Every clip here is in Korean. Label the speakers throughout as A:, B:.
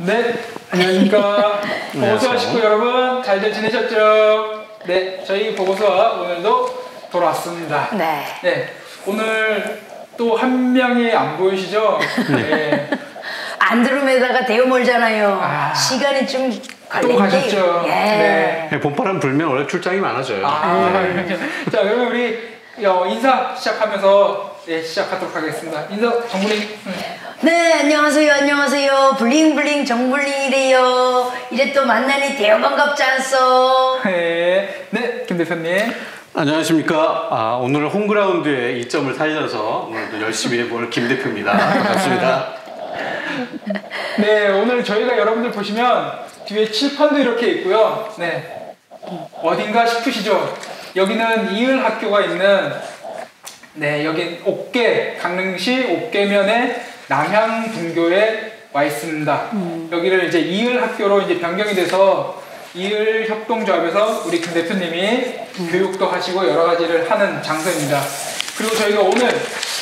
A: 네, 안녕하십니까. 보고서 식구 여러분, 잘들 지내셨죠? 네, 저희 보고서와 오늘도 돌아왔습니다.
B: 네.
A: 오늘 또 한 명이 안 보이시죠? 네.
B: 안드로메다가 되어 멀잖아요. 시간이 좀
A: 또 가셨죠?
B: 예.
C: 네. 봄바람 불면 원래 출장이 많아져요.
A: 자, 그러면 우리 인사 시작하면서 시작하도록 하겠습니다. 인사, 정블링.
B: 네, 안녕하세요. 블링블링 정블링이래요. 이래 또 만나니 대여 반갑지 않소?
A: 네, 김 대표님.
C: 안녕하십니까. 오늘 홈그라운드에 2점을 살려서 오늘도 열심히 해볼 김 대표입니다. 반갑습니다.
A: 네, 오늘 저희가 여러분들 보시면 뒤에 칠판도 이렇게 있고요. 네, 어딘가 싶으시죠? 여기는 이을 학교가 있는, 네, 여기 옥계, 강릉시 옥계면에 남향분교에 와 있습니다. 여기를 이제 이을 학교로 이제 변경이 돼서 이을 협동조합에서 우리 김 대표님이 교육도 하시고 여러 가지를 하는 장소입니다. 그리고 저희가 오늘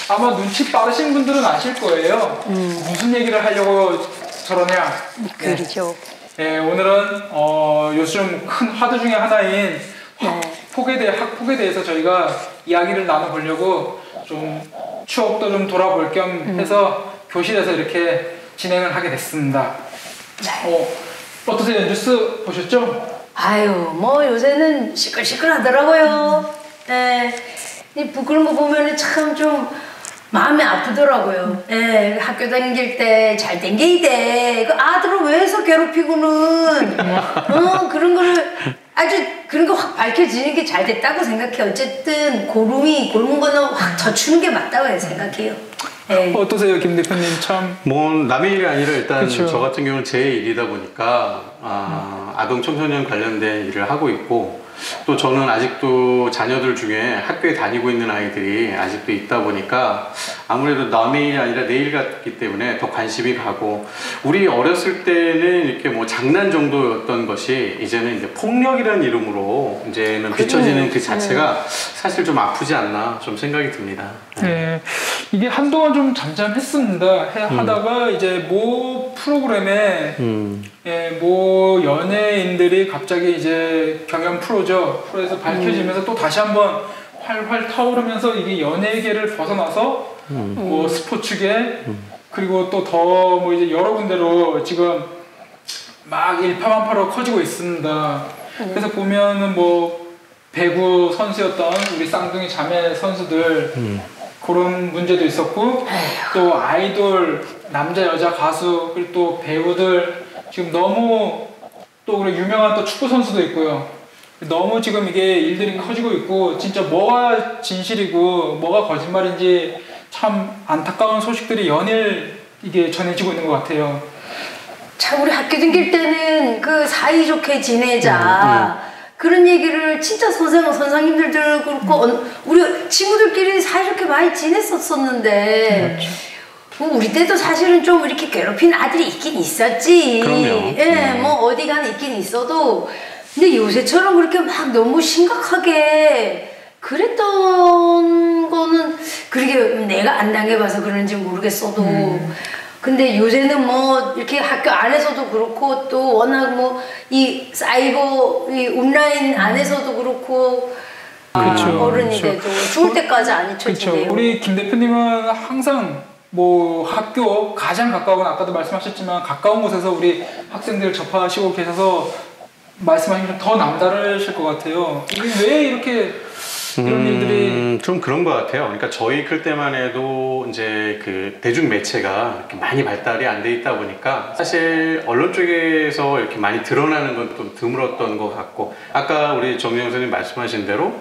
A: 아마 눈치 빠르신 분들은 아실 거예요. 무슨 얘기를 하려고 저러냐.
B: 그렇죠.
A: 네, 오늘은 요즘 큰 화두 중에 하나인 학폭에 대해서 저희가 이야기를 나눠보려고 좀 추억도 좀 돌아볼 겸 해서 교실에서 이렇게 진행을 하게 됐습니다. 어떠세요? 뉴스 보셨죠?
B: 아유, 뭐 요새는 시끌시끌하더라고요. 네, 그런 거 보면 참 좀 마음이 아프더라고요. 네, 학교 다닐 때 잘 댕겨야 돼. 그 아들을 왜 해서 괴롭히고는 그런 거를 아주 그런 거 확 밝혀지는 게 잘 됐다고 생각해요. 어쨌든 골문 거는 확 젖추는 게 맞다고 생각해요. 네.
A: 어떠세요, 김 대표님? 참
C: 뭐 남의 일이 아니라 일단
A: 그쵸.
C: 저 같은 경우는 제 일이다 보니까 아동 청소년 관련된 일을 하고 있고, 또 저는 아직도 자녀들 중에 학교에 다니고 있는 아이들이 아직도 있다 보니까 아무래도 남의 일이 아니라 내 일 같기 때문에 더 관심이 가고, 우리 어렸을 때는 이렇게 뭐 장난 정도였던 것이 이제는 이제 폭력이라는 이름으로 이제는 비춰지는 그 자체가 사실 좀 아프지 않나 좀 생각이 듭니다.
A: 네, 이게 한동안 좀 잠잠했습니다. 하다가 이제 모 프로그램에 모 연예인들이 갑자기 이제 경연 프로에서 밝혀지면서 또 다시 한번 활활 타오르면서 이게 연예계를 벗어나서 뭐 스포츠계 그리고 또 더 뭐 이제 여러 군데로 지금 막 일파만파로 커지고 있습니다. 그래서 보면은 뭐 배구 선수였던 우리 쌍둥이 자매 선수들 그런 문제도 있었고, 또 아이돌 남자 여자 가수 그리고 또 배우들 지금 너무, 또 그리고 유명한 또 축구 선수도 있고요. 너무 지금 이게 일들이 커지고 있고, 진짜 뭐가 진실이고 뭐가 거짓말인지 참 안타까운 소식들이 연일 이게 전해지고 있는 것 같아요.
B: 참 우리 학교 다닐 때는 그 사이좋게 지내자 그런 얘기를 진짜 선생님들도 그렇고 우리 친구들끼리 사이좋게 많이 지냈었는데, 뭐 우리 때도 사실은 좀 이렇게 괴롭히는 아들이 있긴 있었지.
C: 그럼요.
B: 예, 뭐 어디 가는 있긴 있어도, 근데 요새처럼 그렇게 막 너무 심각하게 그랬던 거는, 그러게 내가 안 당해봐서 그런지 모르겠어도 근데 요새는 뭐 이렇게 학교 안에서도 그렇고, 또 워낙 뭐 이 사이버 이 온라인 안에서도 그렇고, 어른이 돼도 죽을 때까지 안 잊혀지네요.
A: 그렇죠. 우리 김 대표님은 항상 뭐 학교 가장 가까운, 아까도 말씀하셨지만 가까운 곳에서 우리 학생들 접하시고 계셔서 말씀하시면 더 남다르실 것 같아요. 왜 이렇게 이런 일들이
C: 좀 그런 것 같아요. 그러니까 저희 클 때만 해도 이제 그 대중 매체가 이렇게 많이 발달이 안 돼 있다 보니까 사실 언론 쪽에서 이렇게 많이 드러나는 건 좀 드물었던 것 같고, 아까 우리 정영 선생님 말씀하신 대로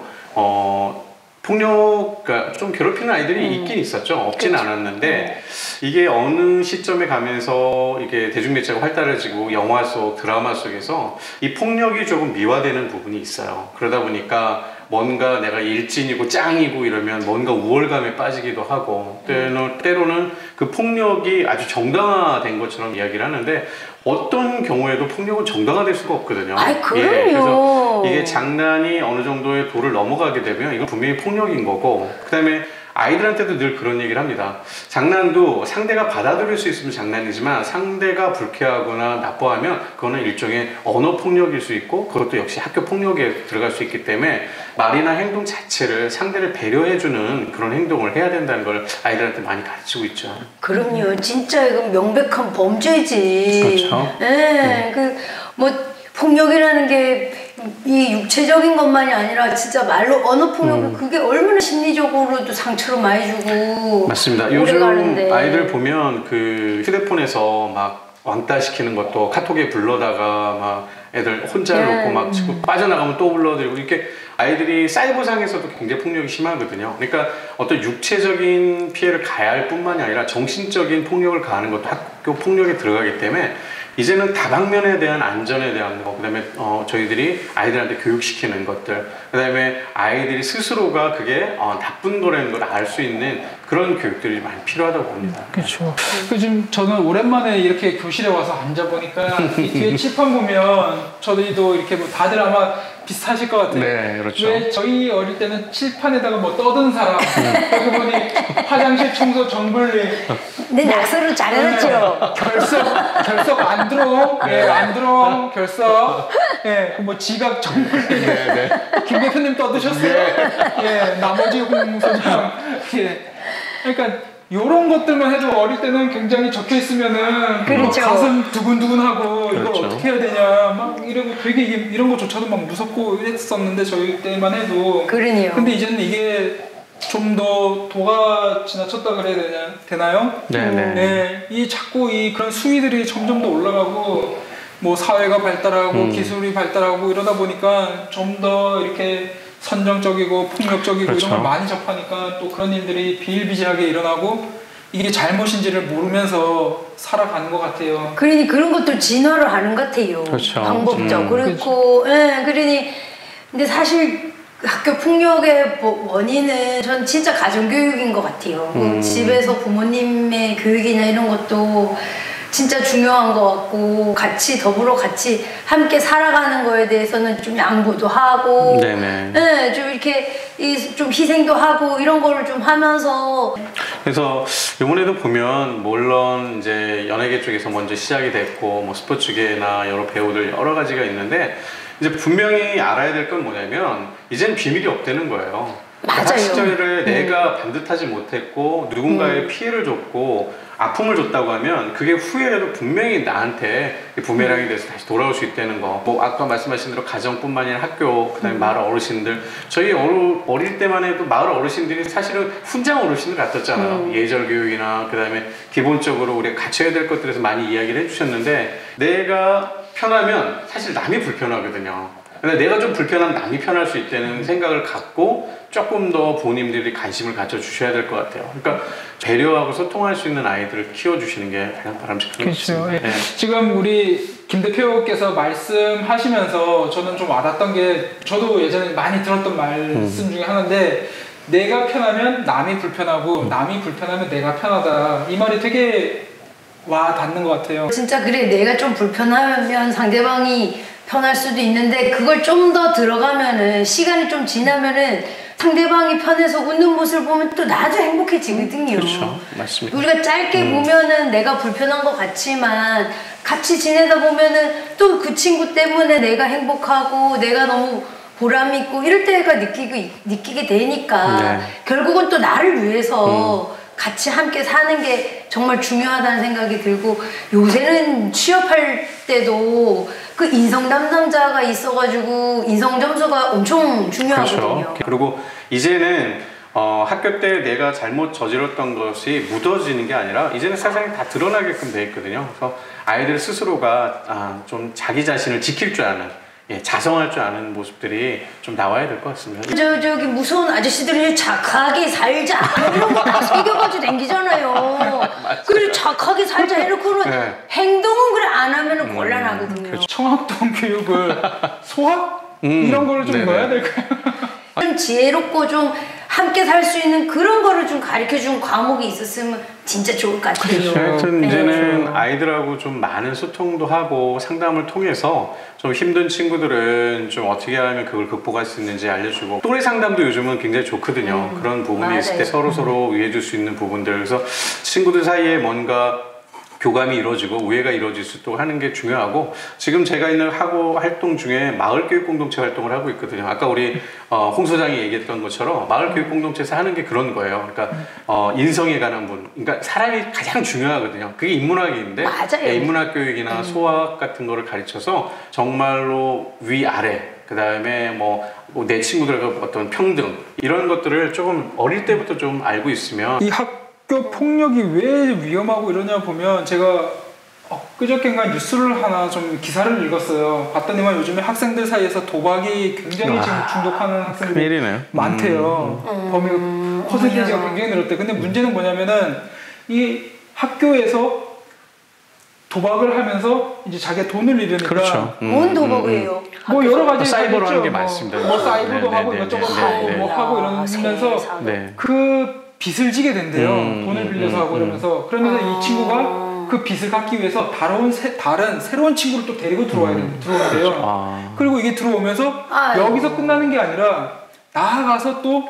C: 폭력, 그러니까 좀 괴롭히는 아이들이 있긴 있었죠. 없지는 않았는데, 이게 어느 시점에 가면서 이게 대중매체가 활달해지고 영화 속, 드라마 속에서 이 폭력이 조금 미화되는 부분이 있어요. 그러다 보니까 뭔가 내가 일진이고 짱이고 이러면 뭔가 우월감에 빠지기도 하고, 때로는 그 폭력이 아주 정당화된 것처럼 이야기를 하는데, 어떤 경우에도 폭력은 정당화될 수가 없거든요.
B: 아이, 그럼요.
C: 그래서 이게 장난이 어느 정도의 도를 넘어가게 되면 이건 분명히 폭력인 거고, 그 다음에 아이들한테도 늘 그런 얘기를 합니다. 장난도 상대가 받아들일 수 있으면 장난이지만 상대가 불쾌하거나 나빠하면 그거는 일종의 언어 폭력일 수 있고 그것도 역시 학교 폭력에 들어갈 수 있기 때문에 말이나 행동 자체를 상대를 배려해주는 그런 행동을 해야 된다는 걸 아이들한테 많이 가르치고 있죠.
B: 그럼요. 진짜 이건 명백한 범죄지.
C: 그렇죠.
B: 네. 뭐 폭력이라는 게 이 육체적인 것만이 아니라 진짜 말로 언어 폭력이 그게 얼마나 심리적으로도 상처를 많이 주고
C: 맞습니다. 요즘 아이들 보면 그 휴대폰에서 막 왕따 시키는 것도 카톡에 불러다가 막 애들 혼자 놓고 막 치고 빠져나가면 또 불러드리고 이렇게 아이들이 사이버상에서도 굉장히 폭력이 심하거든요. 그러니까 어떤 육체적인 피해를 가할 뿐만이 아니라 정신적인 폭력을 가하는 것도 학교 폭력에 들어가기 때문에 이제는 다방면에 대한 안전에 대한 거, 그다음에 저희들이 아이들한테 교육시키는 것들, 그다음에 아이들이 스스로가 그게 나쁜 거라는 걸 알 수 있는 그런 교육들이 많이 필요하다고 봅니다.
A: 그렇죠. 지금 저는 오랜만에 이렇게 교실에 와서 앉아 보니까 이 뒤에 칠판 보면 저희도 이렇게 뭐 다들 아마 비슷하실 것 같아요.
C: 네, 그렇죠.
A: 왜 저희 어릴 때는 칠판에다가 뭐 떠든 사람, 그러고 보니 화장실 청소 정글링,
B: 내 낙서를 잘해놨죠.
A: 결석 안드롱, 예, 안드롱 결석, 예, 뭐 지각 정글링, 김 대표님 떠드셨어요? 예, 나머지 홍소장, 예. 그러니까 요런 것들만 해도 어릴 때는 굉장히 적혀 있으면은
B: 그렇죠.
A: 가슴 두근두근하고 이걸
C: 그렇죠.
A: 어떻게 해야 되냐 막 이러고 되게 이런 거조차도 막 무섭고 이랬었는데 저희 때만 해도.
B: 그러네요.
A: 근데 이제는 이게 좀 더 도가 지나쳤다 그래야 되나요?
C: 네네.
A: 네, 이 자꾸 이 그런 수위들이 점점 더 올라가고 뭐 사회가 발달하고 기술이 발달하고 이러다 보니까 좀 더 이렇게 선정적이고 폭력적이고
C: 그렇죠.
A: 이런 걸 많이 접하니까 또 그런 일들이 비일비재하게 일어나고 이게 잘못인지를 모르면서 살아가는 것 같아요.
B: 그러니 그런 것도 진화를 하는 것 같아요.
C: 그렇죠.
B: 방법적. 그렇고, 예, 그러니 근데 사실 학교 폭력의 원인은 전 진짜 가정교육인 것 같아요. 집에서 부모님의 교육이나 이런 것도 진짜 중요한 것 같고 같이 더불어 같이 함께 살아가는 거에 대해서는 좀 양보도 하고
C: 네네.
B: 네, 좀 이렇게 좀 희생도 하고 이런 거를 좀 하면서
C: 그래서 이번에도 보면 물론 이제 연예계 쪽에서 먼저 시작이 됐고 뭐 스포츠계나 여러 배우들 여러 가지가 있는데 이제 분명히 알아야 될 건 뭐냐면 이제는 비밀이 없다는 거예요.
B: 맞아요.
C: 학 시절에 내가 반듯하지 못했고 누군가의 피해를 줬고 아픔을 줬다고 하면 그게 후회라도 분명히 나한테 부메랑이 돼서 다시 돌아올 수 있다는 거. 뭐 아까 말씀하신 대로 가정뿐만 아니라 학교, 그다음에 마을 어르신들. 저희 어릴 때만 해도 마을 어르신들이 사실은 훈장 어르신들 같았잖아요. 예절 교육이나 그다음에 기본적으로 우리가 갖춰야 될 것들에서 많이 이야기를 해주셨는데 내가 편하면 사실 남이 불편하거든요. 근데 내가 좀 불편하면 남이 편할 수 있다는 생각을 갖고 조금 더 부모님들이 관심을 가져주셔야 될 것 같아요. 그러니까 배려하고 소통할 수 있는 아이들을 키워주시는 게 가장 바람직한 것 같습니다.
A: 그렇죠. 네. 지금 우리 김 대표께서 말씀하시면서 저는 좀 와닿던 게 저도 예전에 많이 들었던 말씀 중에 하나인데 내가 편하면 남이 불편하고 남이 불편하면 내가 편하다. 이 말이 되게 와 닿는 것 같아요.
B: 진짜 그래 내가 좀 불편하면 상대방이 편할 수도 있는데 그걸 좀 더 들어가면은 시간이 좀 지나면은 상대방이 편해서 웃는 모습을 보면 또 나도 행복해지거든요.
C: 그렇죠. 맞습니다.
B: 우리가 짧게 보면은 내가 불편한 것 같지만 같이 지내다 보면은 또 그 친구 때문에 내가 행복하고 내가 너무 보람 있고 이럴 때가 느끼게 되니까
C: 네. 결국은
B: 또 나를 위해서 같이 함께 사는 게 정말 중요하다는 생각이 들고 요새는 취업할 때도 그 인성 담당자가 있어가지고 인성 점수가 엄청 중요하거든요.
C: 그렇죠. 그리고 이제는 학교 때 내가 잘못 저질렀던 것이 묻어지는 게 아니라 이제는 세상에 다 드러나게끔 돼 있거든요. 그래서 아이들 스스로가 좀 자기 자신을 지킬 줄 아는 자성할 줄 아는 모습들이 좀 나와야 될 것 같습니다.
B: 저기 무서운 아저씨들이 착하게 살자 이런 거 다 새겨가지고 댕기잖아요. 그래 착하게 살자 해놓고는
C: 네.
B: 행동은 그래 안 하면은 곤란하거든요.
A: 그렇죠. 청학동 교육을 소학 이런 거를 좀
C: 네네.
A: 넣어야 될까요?
B: 좀 지혜롭고 좀 함께 살 수 있는 그런 거를 좀 가르쳐준 과목이 있었으면 진짜 좋을 것 같아요.
C: 하여튼
B: 네.
C: 이제는 아이들하고 좀 많은 소통도 하고 상담을 통해서 좀 힘든 친구들은 좀 어떻게 하면 그걸 극복할 수 있는지 알려주고, 또래 상담도 요즘은 굉장히 좋거든요. 그런 부분이
B: 맞아요.
C: 있을 때 서로 위해줄 수 있는 부분들, 그래서 친구들 사이에 뭔가 교감이 이루어지고 우애가 이루어질 수 있도록 하는 게 중요하고, 지금 제가 있는 활동 중에 마을교육 공동체 활동을 하고 있거든요. 아까 우리 홍 소장이 얘기했던 것처럼 마을교육 공동체에서 하는 게 그런 거예요. 그러니까 인성에 관한 부분, 그러니까 사람이 가장 중요하거든요. 그게 인문학인데,
B: 맞아요.
C: 인문학 교육이나 소학 같은 거를 가르쳐서 정말로 위아래, 그 다음에 뭐 내 친구들과 어떤 평등, 이런 것들을 조금 어릴 때부터 좀 알고 있으면.
A: 이 학교 폭력이 왜 위험하고 이러냐 보면, 제가 엊그저께인가 뉴스를 하나 좀 기사를 읽었어요. 봤더니만 요즘에 학생들 사이에서 도박이 굉장히 지금 중독하는 학생들이
C: 큰일이네요.
A: 많대요. 범위 퍼센테이지가 굉장히 늘었대. 근데 문제는 뭐냐면은 이 학교에서 도박을 하면서 이제 자기가 돈을 잃으니까.
C: 그렇죠.
B: 뭔 도박이에요?
A: 뭐 여러 가지
C: 사이버로 하는 게
A: 뭐,
C: 많습니다.
A: 뭐 사이버도
C: 네,
A: 하고
C: 네,
A: 이것저것
C: 네,
A: 하고
C: 네,
A: 뭐
C: 네.
A: 하고 이러면서
C: 네.
A: 그 빚을 지게 된대요. 돈을 빌려서 하고 이러면서. 그러면서 이 친구가 그 빚을 갚기 위해서 다른 새로운 친구를 또 데리고 들어온대요. 그리고 이게 들어오면서 여기서 끝나는 게 아니라 나아가서 또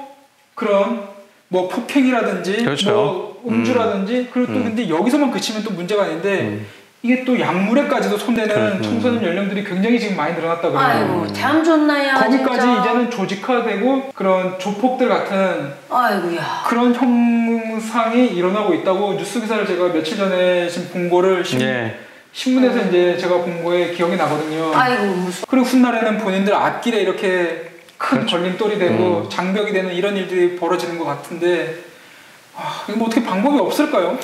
A: 그런 뭐 폭행이라든지
C: 그렇죠.
A: 뭐 음주라든지, 그리고 또 근데 여기서만 그치면 또 문제가 아닌데 이게 또 약물에까지도 손대는 청소년 연령들이 굉장히 지금 많이 늘어났다고 해요.
B: 아이고 참 좋나요.
A: 거기까지
B: 진짜.
A: 이제는 조직화되고 그런 조폭들 같은
B: 아이고야.
A: 그런 형상이 일어나고 있다고 뉴스 기사를 제가 며칠 전에 지금 본 거를 신문에서 이제 제가 본 거에 기억이 나거든요.
B: 아이고 무슨.
A: 그리고 훗날에는 본인들 앞길에 이렇게 큰 걸림돌이 되고 장벽이 되는 이런 일들이 벌어지는 것 같은데, 이거 뭐 어떻게 방법이 없을까요?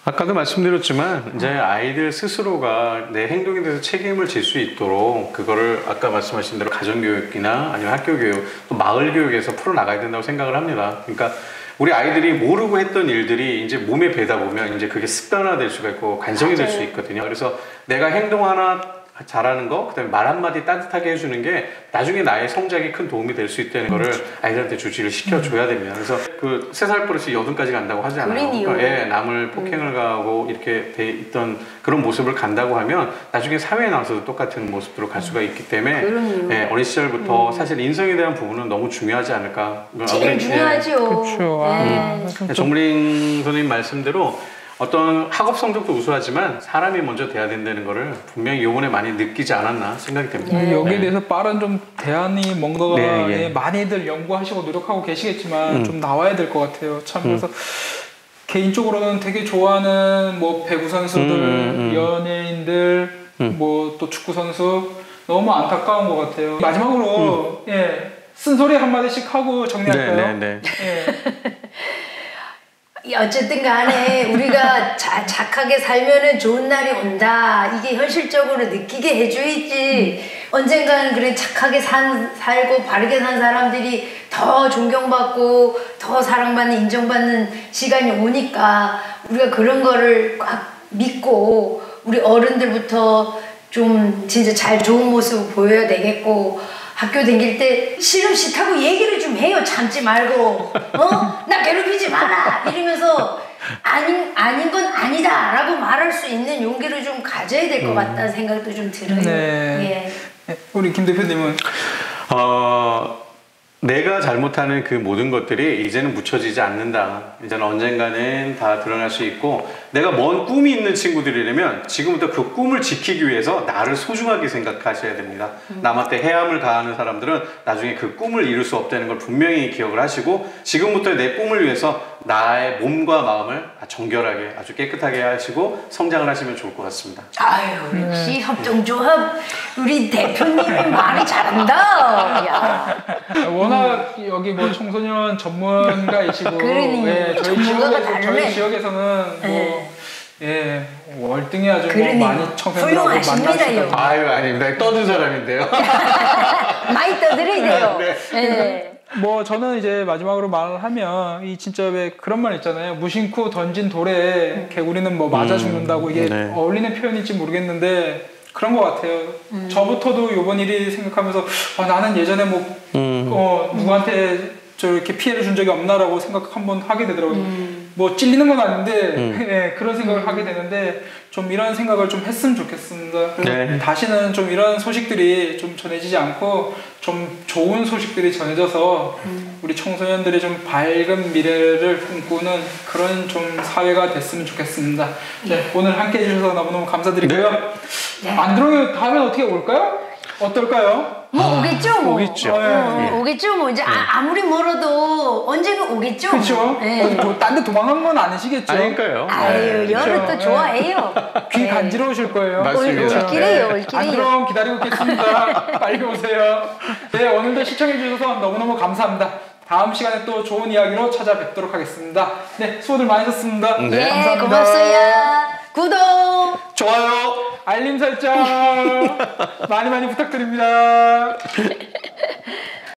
C: 아까도 말씀드렸지만 이제 아이들 스스로가 내 행동에 대해서 책임을 질 수 있도록 그거를 아까 말씀하신 대로 가정교육이나 아니면 학교교육, 또 마을교육에서 풀어나가야 된다고 생각을 합니다. 그러니까 우리 아이들이 모르고 했던 일들이 이제 몸에 배다 보면 이제 그게 습관화될 수가 있고 관성이 될 수 있거든요. 그래서 내가 행동 하나 잘하는 거, 그다음에 말 한마디 따뜻하게 해주는 게 나중에 나의 성장에 큰 도움이 될 수 있다는 거를 아이들한테 주지를 시켜줘야 됩니다. 그래서 그 3살 버릇이 8까지 간다고 하잖아요. 그러니까 남을 폭행을 가하고 이렇게 돼 있던 그런 모습을 간다고 하면 나중에 사회에 나와서도 똑같은 모습으로 갈 수가 있기 때문에 어린 시절부터 사실 인성에 대한 부분은 너무 중요하지 않을까.
B: 제일 중요하죠.
A: 그렇죠.
C: 정무린 선생님 말씀대로 어떤 학업 성적도 우수하지만 사람이 먼저 돼야 된다는 거를 분명히 요번에 많이 느끼지 않았나 생각이 됩니다.
A: 여기에 대해서 빠른 좀 대안이 뭔가가 많이들 연구하시고 노력하고 계시겠지만 좀 나와야 될 것 같아요. 참 그래서 개인적으로는 되게 좋아하는 뭐 배구 선수들, 연예인들, 뭐 또 축구 선수 너무 안타까운 것 같아요. 마지막으로 쓴소리 한마디씩 하고 정리할까요?
B: 어쨌든 간에 우리가 착하게 살면은 좋은 날이 온다. 이게 현실적으로 느끼게 해줘야지. 언젠가는 그래 착하게 살고 바르게 산 사람들이 더 존경받고 더 사랑받는, 인정받는 시간이 오니까 우리가 그런 거를 꽉 믿고 우리 어른들부터 좀 진짜 잘 좋은 모습을 보여야 되겠고, 학교 다닐 때 싫으면 싫다고 얘기를 좀 해요. 참지 말고 나 괴롭히지 마라 이러면서 아닌 건 아니다 라고 말할 수 있는 용기를 좀 가져야 될 것 같다는 생각도 좀 들어요.
A: 우리 김 대표님은?
C: 내가 잘못하는 그 모든 것들이 이제는 묻혀지지 않는다. 이제는 언젠가는 다 드러날 수 있고, 내가 먼 꿈이 있는 친구들이라면 지금부터 그 꿈을 지키기 위해서 나를 소중하게 생각하셔야 됩니다. 남한테 해함을 가하는 사람들은 나중에 그 꿈을 이룰 수 없다는 걸 분명히 기억을 하시고, 지금부터 내 꿈을 위해서 나의 몸과 마음을 정결하게 아주 깨끗하게 하시고 성장을 하시면 좋을 것 같습니다.
B: 아유, 역시 협동조합 우리 대표님은 말이 잘한다. 야.
A: 워낙 여기 뭐 청소년 전문가이시고 저희 지역에서는 뭐 월등히 아주 뭐 많이 청소년들하고 만나시고.
C: 아유, 아닙니다. 떠든 사람인데요.
B: 많이 떠들어야 돼요.
A: 뭐 저는 이제 마지막으로 말을 하면, 이 진짜 왜 그런 말 있잖아요. 무심코 던진 돌에 개구리는 뭐 맞아 죽는다고. 이게 어울리는 표현일지 모르겠는데 그런 것 같아요. 저부터도 이번 일이 생각하면서 나는 예전에 뭐 누구한테 저 이렇게 피해를 준 적이 없나라고 생각 한번 하게 되더라고요. 뭐 찔리는 건 아닌데 예, 그런 생각을 하게 되는데 좀 이런 생각을 좀 했으면 좋겠습니다. 그래서
C: 네.
A: 다시는 좀 이런 소식들이 좀 전해지지 않고 좀 좋은 소식들이 전해져서 우리 청소년들이 좀 밝은 미래를 꿈꾸는 그런 좀 사회가 됐으면 좋겠습니다. 네, 오늘 함께 해주셔서 너무너무 감사드리고요.
B: 네.
A: 안드로이 다음에 어떻게 올까요? 어떨까요?
B: 뭐 오겠죠 뭐.
C: 오겠죠.
A: 예.
B: 오겠죠 뭐 이제 아무리 멀어도 언젠가 오겠죠.
A: 그렇죠.
B: 네.
A: 딴 데 도망간 건 아니시겠죠?
C: 아니까요.
B: 아유 여름 또
A: 그렇죠.
B: 좋아해요.
A: 귀
B: 네.
A: 간지러우실 거예요.
C: 맞습니다.
B: 올기래요, 올기래요.
A: 안드롬 기다리고 있겠습니다. 빨리 오세요. 네, 오늘도 시청해주셔서 너무너무 감사합니다. 다음 시간에 또 좋은 이야기로 찾아뵙도록 하겠습니다. 네, 수고들 많으셨습니다.
C: 네.
B: 네,
A: 감사합니다.
B: 고맙어요. 구독.
C: 좋아요.
A: 알림 설정 많이 부탁드립니다.